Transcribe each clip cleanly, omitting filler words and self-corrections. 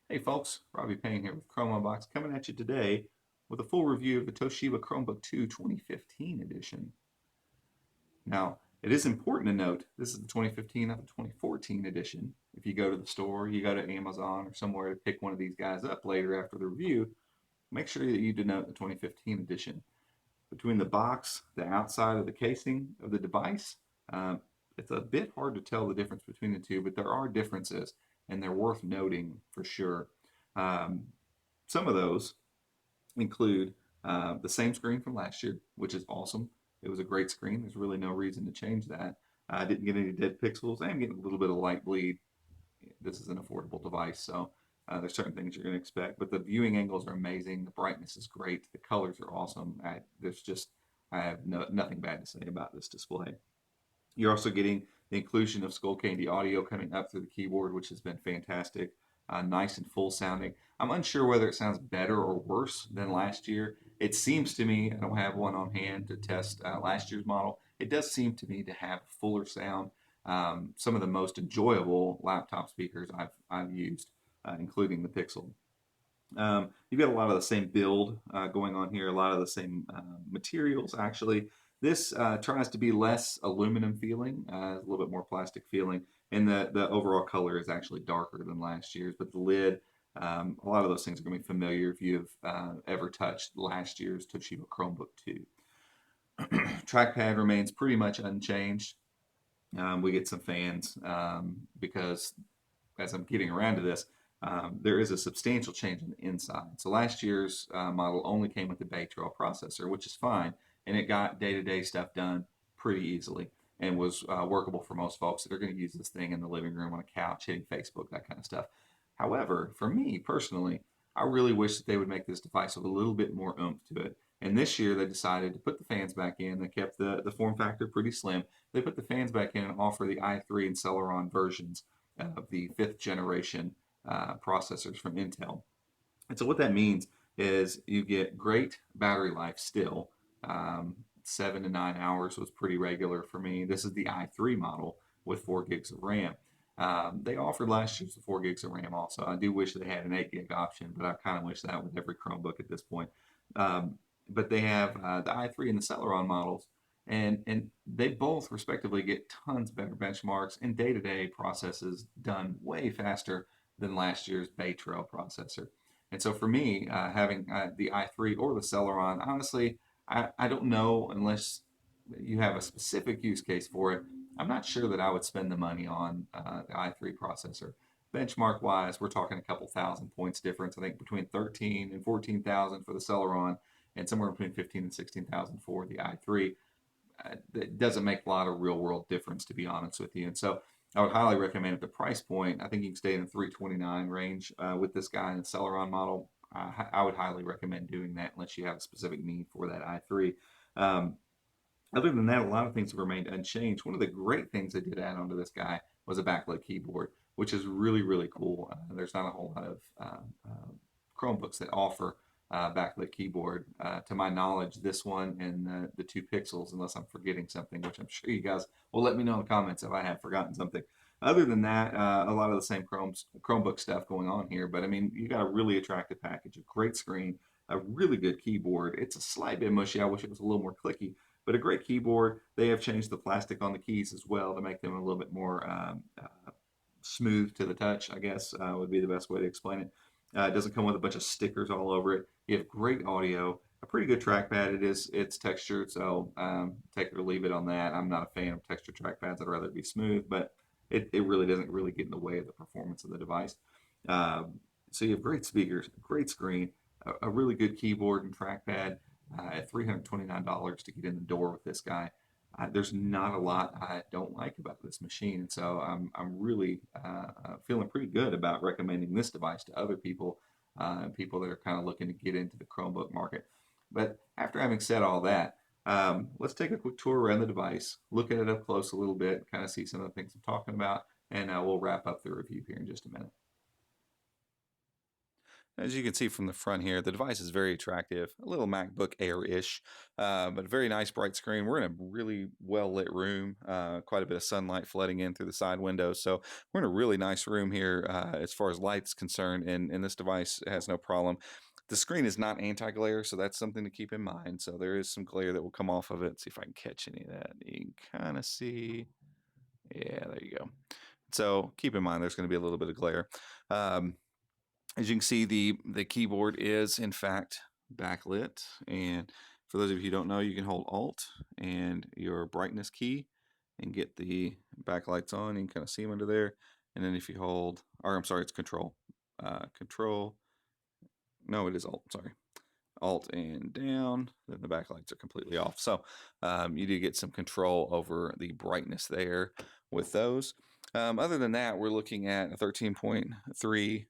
Hey folks, Robbie Payne here with Chromebox coming at you today with a full review of the Toshiba Chromebook 2 2015 edition. Now, it is important to note this is the 2015, not the 2014 edition. If you go to the store, you go to Amazon or somewhere to pick one of these guys up later after the review, make sure that you denote the 2015 edition. Between the box, the outside of the casing of the device, uh, it's a bit hard to tell the difference between the two, but there are differences and they're worth noting for sure. Um, some of those include the same screen from last year, which is awesome. It was a great screen. There's really no reason to change that. I didn't get any dead pixels. I am getting a little bit of light bleed. This is an affordable device, so there's certain things you're going to expect. But the viewing angles are amazing. The brightness is great. The colors are awesome. I have nothing bad to say about this display. You're also getting the inclusion of Skull Candy audio coming up through the keyboard, which has been fantastic. Nice and full sounding. I'm unsure whether it sounds better or worse than last year. It seems to me, I don't have one on hand to test last year's model. It does seem to me to have fuller sound. Some of the most enjoyable laptop speakers I've used, including the Pixel. You've got a lot of the same build going on here, a lot of the same materials actually. This tries to be less aluminum feeling, a little bit more plastic feeling, and the overall color is actually darker than last year's. But the lid, a lot of those things are going to be familiar if you've ever touched last year's Toshiba Chromebook 2. Trackpad remains pretty much unchanged. We get some fans because as I'm getting around to this, there is a substantial change on the inside. So last year's model only came with the Bay Trail processor, which is fine, and it got day-to-day stuff done pretty easily and was workable for most folks that are going to use this thing in the living room on a couch, hitting Facebook, that kind of stuff. However, for me personally, I really wish that they would make this device with a little bit more oomph to it. And this year they decided to put the fans back in. They kept the form factor pretty slim. They put the fans back in and offer the i3 and Celeron versions of the fifth generation processors from Intel. And so what that means is you get great battery life still. 7 to 9 hours was pretty regular for me. This is the i3 model with 4 gigs of RAM. They offered last year's the 4 gigs of RAM also. I do wish they had an 8 gig option, but I kind of wish that with every Chromebook at this point. Um, but they have the i3 and the Celeron models, and they both respectively get tons better benchmarks and day-to-day processes done way faster than last year's Bay Trail processor. And so for me, having the i3 or the Celeron, honestly, I don't know unless you have a specific use case for it. I'm not sure that I would spend the money on the i3 processor. Benchmark wise, we're talking a couple thousand points difference. I think between 13 and 14,000 for the Celeron, and somewhere between 15 and 16,000 for the i3. It doesn't make a lot of real world difference, to be honest with you. And so I would highly recommend at the price point. I think you can stay in the 329 range with this guy in the Celeron model. I would highly recommend doing that unless you have a specific need for that i3. Um, Other than that, a lot of things have remained unchanged. One of the great things they did add onto this guy was a backlit keyboard, which is really, really cool. There's not a whole lot of Chromebooks that offer backlit keyboard. To my knowledge, this one and the two Pixels, unless I'm forgetting something, which I'm sure you guys will let me know in the comments if I have forgotten something. Other than that, a lot of the same Chromebook stuff going on here. But I mean, you got a really attractive package, a great screen, a really good keyboard. It's a slight bit mushy. I wish it was a little more clicky, but a great keyboard. They have changed the plastic on the keys as well to make them a little bit more smooth to the touch, I guess would be the best way to explain it. It doesn't come with a bunch of stickers all over it. You have great audio, a pretty good trackpad. It's textured, so take it or leave it on that. I'm not a fan of textured trackpads. I'd rather it be smooth, but it really doesn't really get in the way of the performance of the device. So you have great speakers, great screen, a really good keyboard and trackpad at $329 to get in the door with this guy. There's not a lot I don't like about this machine, and so I'm really feeling pretty good about recommending this device to other people, people that are kind of looking to get into the Chromebook market. But after having said all that, let's take a quick tour around the device, look at it up close a little bit, kind of see some of the things I'm talking about, and we'll wrap up the review here in just a minute. As you can see from the front here, the device is very attractive, a little MacBook Air-ish, but a very nice bright screen. We're in a really well-lit room, quite a bit of sunlight flooding in through the side windows. So we're in a really nice room here as far as light's concerned, and this device has no problem. The screen is not anti-glare, so that's something to keep in mind. So there is some glare that will come off of it. Let's see if I can catch any of that. You can kind of see. Yeah, there you go. So keep in mind there's going to be a little bit of glare. As you can see, the keyboard is in fact backlit, and for those of you who don't know, you can hold Alt and your brightness key and get the backlights on. You can kind of see them under there, and then if you hold, or I'm sorry, it's Control, Control. No, it is Alt. Sorry, Alt and down. Then the backlights are completely off. So you do get some control over the brightness there with those. Other than that, we're looking at a 13.3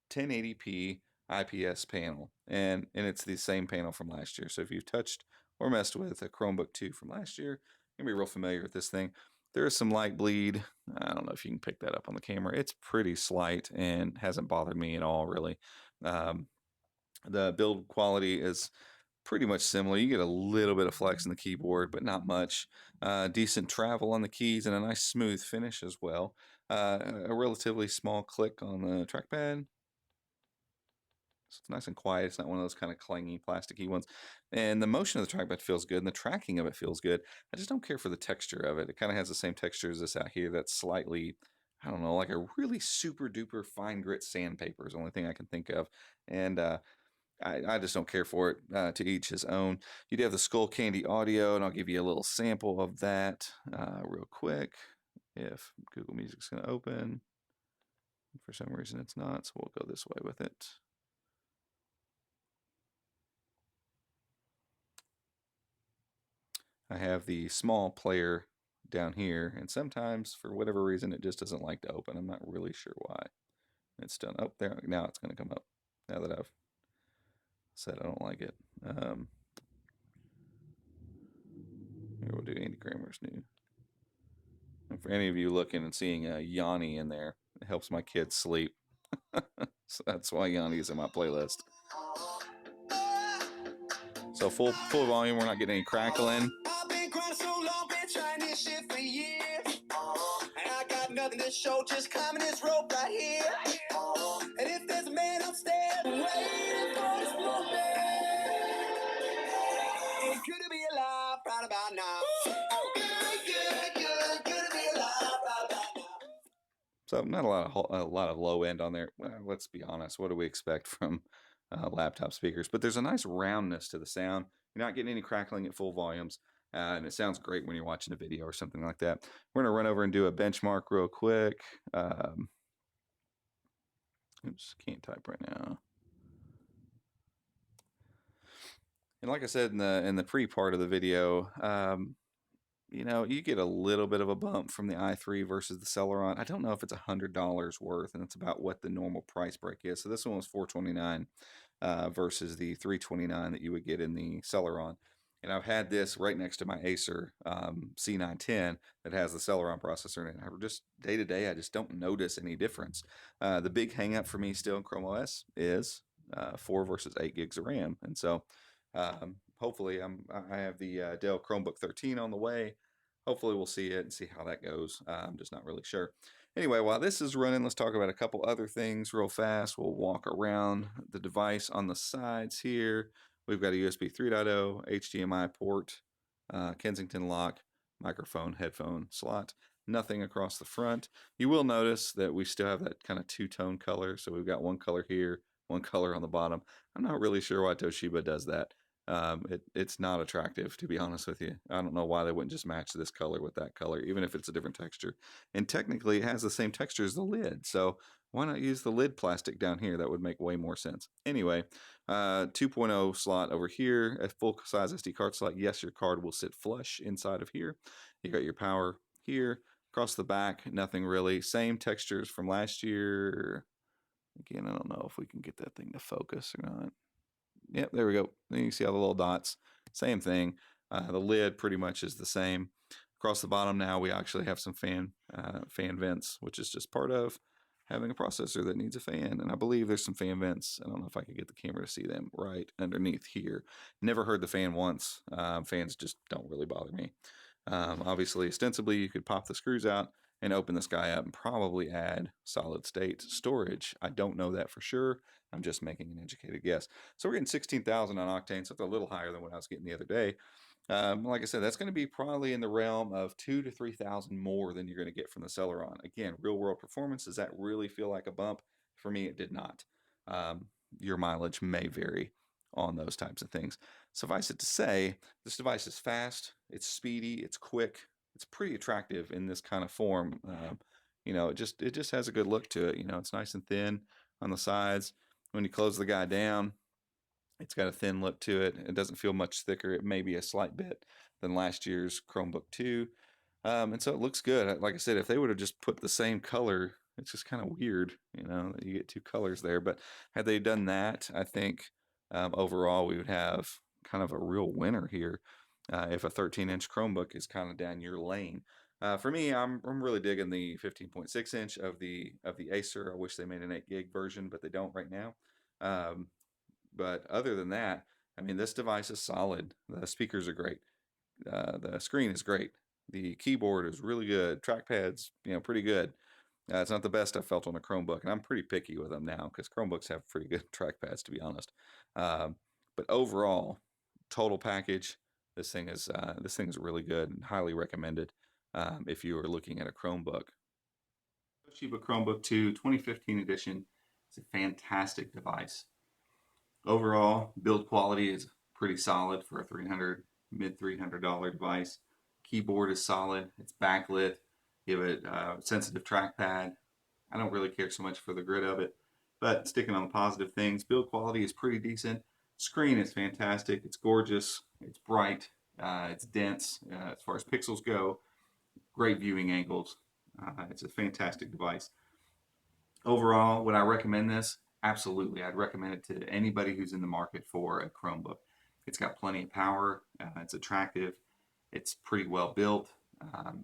1080p IPS panel, and it's the same panel from last year. So if you've touched or messed with a Chromebook 2 from last year, you're gonna be real familiar with this thing. There is some light bleed. I don't know if you can pick that up on the camera. It's pretty slight and hasn't bothered me at all, really. The build quality is pretty much similar. You get a little bit of flex in the keyboard, but not much. Decent travel on the keys and a nice smooth finish as well. A relatively small click on the trackpad. So it's nice and quiet. It's not one of those kind of clangy, plasticky ones. And the motion of the trackpad feels good, and the tracking of it feels good. I just don't care for the texture of it. It kind of has the same texture as this out here that's slightly, I don't know, like a really super duper fine grit sandpaper is the only thing I can think of. And I just don't care for it. To each his own. You do have the Skull Candy audio, and I'll give you a little sample of that real quick. If Google Music's going to open. For some reason it's not, so we'll go this way with it. I have the small player down here, and sometimes for whatever reason it just doesn't like to open. I'm not really sure why. It's done. Oh, there. Now it's going to come up. Now that I've said I don't like it. Here we'll do Andy Grammer's new. And for any of you looking and seeing Yanni in there, it helps my kids sleep. So that's why Yanni is in my playlist. So full volume. We're not getting any crackling. I've been crying so long, been trying this shit for years. And I got nothing to show, just climbing this rope right here. And if there's a man upstairs waiting for this moment, it's good to be alive right about now. Good to be alive right about now. So not a lot of low end on there. Well, let's be honest. What do we expect from laptop speakers? But there's a nice roundness to the sound. You're not getting any crackling at full volumes. And it sounds great when you're watching a video or something like that. We're going to run over and do a benchmark real quick. Oops, can't type right now. And like I said in the pre part of the video, you know, you get a little bit of a bump from the i3 versus the Celeron. I don't know if it's $100 worth, and it's about what the normal price break is. So this one was $429 versus the $329 that you would get in the Celeron. And I've had this right next to my Acer C910 that has the Celeron processor in it. I just day to day, I just don't notice any difference. The big hang up for me still in Chrome OS is 4 versus 8 gigs of RAM. And so hopefully I have the Dell Chromebook 13 on the way. Hopefully we'll see it and see how that goes. I'm just not really sure. Anyway, while this is running, let's talk about a couple other things real fast. We'll walk around the device on the sides here. We've got a USB 3.0, HDMI port, Kensington lock, microphone, headphone slot. Nothing across the front. You will notice that we still have that kind of two-tone color. So we've got one color here, one color on the bottom. I'm not really sure why Toshiba does that. It's not attractive, to be honest with you. I don't know why they wouldn't just match this color with that color, even if it's a different texture. And technically, it has the same texture as the lid. So why not use the lid plastic down here? That would make way more sense. Anyway, 2.0 slot over here, a full-size SD card slot. Yes, your card will sit flush inside of here. You got your power here. Across the back, nothing really. Same textures from last year. Again, I don't know if we can get that thing to focus or not. Yep, there we go. Then you see all the little dots. Same thing. The lid pretty much is the same. Across the bottom now, we actually have some fan vents, which is just part of having a processor that needs a fan. And I believe there's some fan vents. I don't know if I could get the camera to see them right underneath here. Never heard the fan once. Fans just don't really bother me. Obviously, ostensibly, you could pop the screws out and open this guy up and probably add solid state storage. I don't know that for sure. I'm just making an educated guess. So we're getting 16,000 on Octane, so it's a little higher than what I was getting the other day. Like I said, that's going to be probably in the realm of 2,000 to 3,000 more than you're going to get from the Celeron. Again, real world performance, does that really feel like a bump? For me, it did not. Your mileage may vary on those types of things. Suffice it to say, this device is fast, it's speedy, it's quick, it's pretty attractive in this kind of form. It just has a good look to it. It's nice and thin on the sides. When you close the guy down, it's got a thin look to it. It doesn't feel much thicker. It may be a slight bit than last year's Chromebook 2. And so it looks good. Like I said, if they would have just put the same color, it's just kind of weird, that you get two colors there. But had they done that, I think overall we would have kind of a real winner here if a 13-inch Chromebook is kind of down your lane. For me, I'm really digging the 15.6-inch of the Acer. I wish they made an 8 gig version, but they don't right now. But other than that, I mean, this device is solid. The speakers are great. The screen is great. The keyboard is really good. Trackpad's, pretty good. It's not the best I've felt on a Chromebook, and I'm pretty picky with them now because Chromebooks have pretty good trackpads, to be honest. But overall, total package, this thing is really good and highly recommended if you are looking at a Chromebook. Toshiba Chromebook 2 2015 edition is a fantastic device. Overall, build quality is pretty solid for a mid $300 device. Keyboard is solid. It's backlit. Give it a sensitive trackpad. I don't really care so much for the grid of it, but sticking on the positive things, build quality is pretty decent. Screen is fantastic. It's gorgeous. It's bright. It's dense as far as pixels go. Great viewing angles. It's a fantastic device. Overall, would I recommend this? Absolutely. I'd recommend it to anybody who's in the market for a Chromebook. It's got plenty of power. It's attractive. It's pretty well built.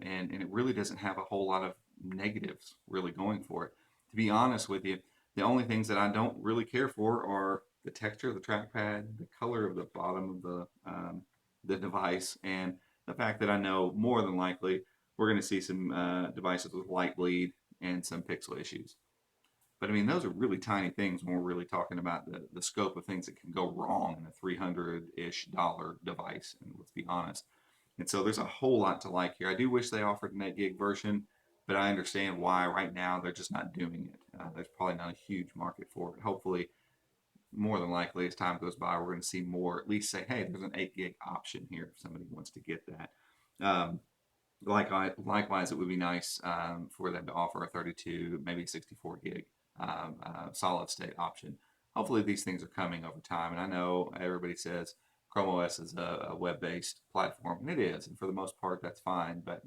And it really doesn't have a whole lot of negatives really going for it. To be honest with you, the only things that I don't really care for are the texture of the trackpad, the color of the bottom of the device, and the fact that I know more than likely we're going to see some devices with light bleed and some pixel issues. But I mean, those are really tiny things when we're really talking about the scope of things that can go wrong in a $300-ish device. And let's be honest. And so there's a whole lot to like here. I do wish they offered an 8 gig version, but I understand why right now they're just not doing it. There's probably not a huge market for it. Hopefully, more than likely, as time goes by, we're going to see more at least say, hey, there's an 8 gig option here if somebody wants to get that. Likewise, it would be nice for them to offer a 32, maybe 64 gig solid state option. Hopefully, these things are coming over time. And I know everybody says Chrome OS is a web-based platform, and it is. And for the most part, that's fine. But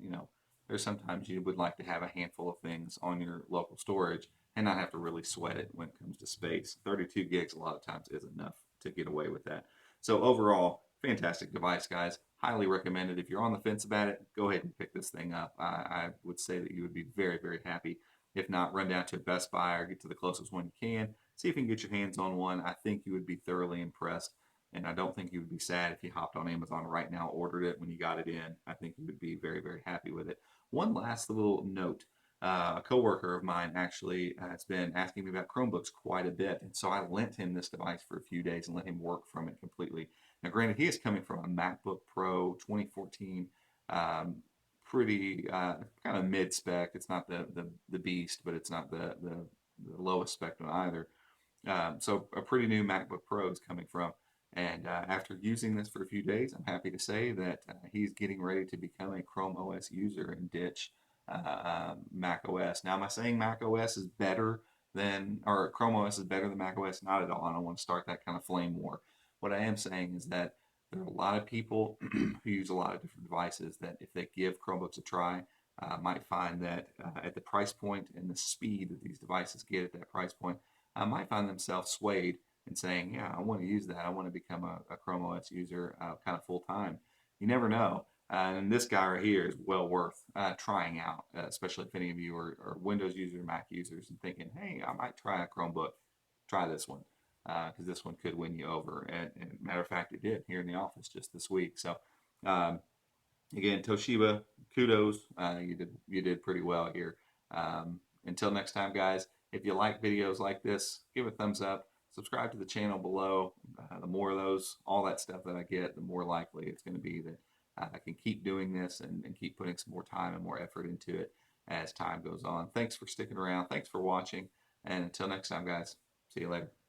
there's sometimes you would like to have a handful of things on your local storage and not have to really sweat it when it comes to space. 32 gigs a lot of times is enough to get away with that. So overall, fantastic device, guys. Highly recommended. If you're on the fence about it, go ahead and pick this thing up. I would say that you would be very, very happy. If not, run down to a Best Buy or get to the closest one you can. See if you can get your hands on one. I think you would be thoroughly impressed. And I don't think you would be sad if you hopped on Amazon right now, ordered it when you got it in. I think you would be very, very happy with it. One last little note. A coworker of mine actually has been asking me about Chromebooks quite a bit. And so I lent him this device for a few days and let him work from it completely. Now, granted, he is coming from a MacBook Pro 2014, pretty kind of mid spec. It's not the beast, but it's not the lowest spectrum either. So a pretty new MacBook Pro is coming from. And after using this for a few days, I'm happy to say that he's getting ready to become a Chrome OS user and ditch Mac OS. Now, am I saying Mac OS is better or Chrome OS is better than Mac OS? Not at all. I don't want to start that kind of flame war. What I am saying is that there are a lot of people who use a lot of different devices that if they give Chromebooks a try, might find that at the price point and the speed that these devices get at that price point, might find themselves swayed and saying, yeah, I want to use that. I want to become a Chrome OS user kind of full time. You never know. And this guy right here is well worth trying out, especially if any of you are Windows users, Mac users, and thinking, hey, I might try a Chromebook. Try this one because this one could win you over. And matter of fact, it did here in the office just this week. So um, again, Toshiba, kudos. You did pretty well here. Until next time, guys. If you like videos like this, give a thumbs up. Subscribe to the channel below. The more of those, all that stuff that I get, the more likely it's going to be that I can keep doing this and keep putting some more time and more effort into it as time goes on. Thanks for sticking around. Thanks for watching. And until next time, guys. See you later.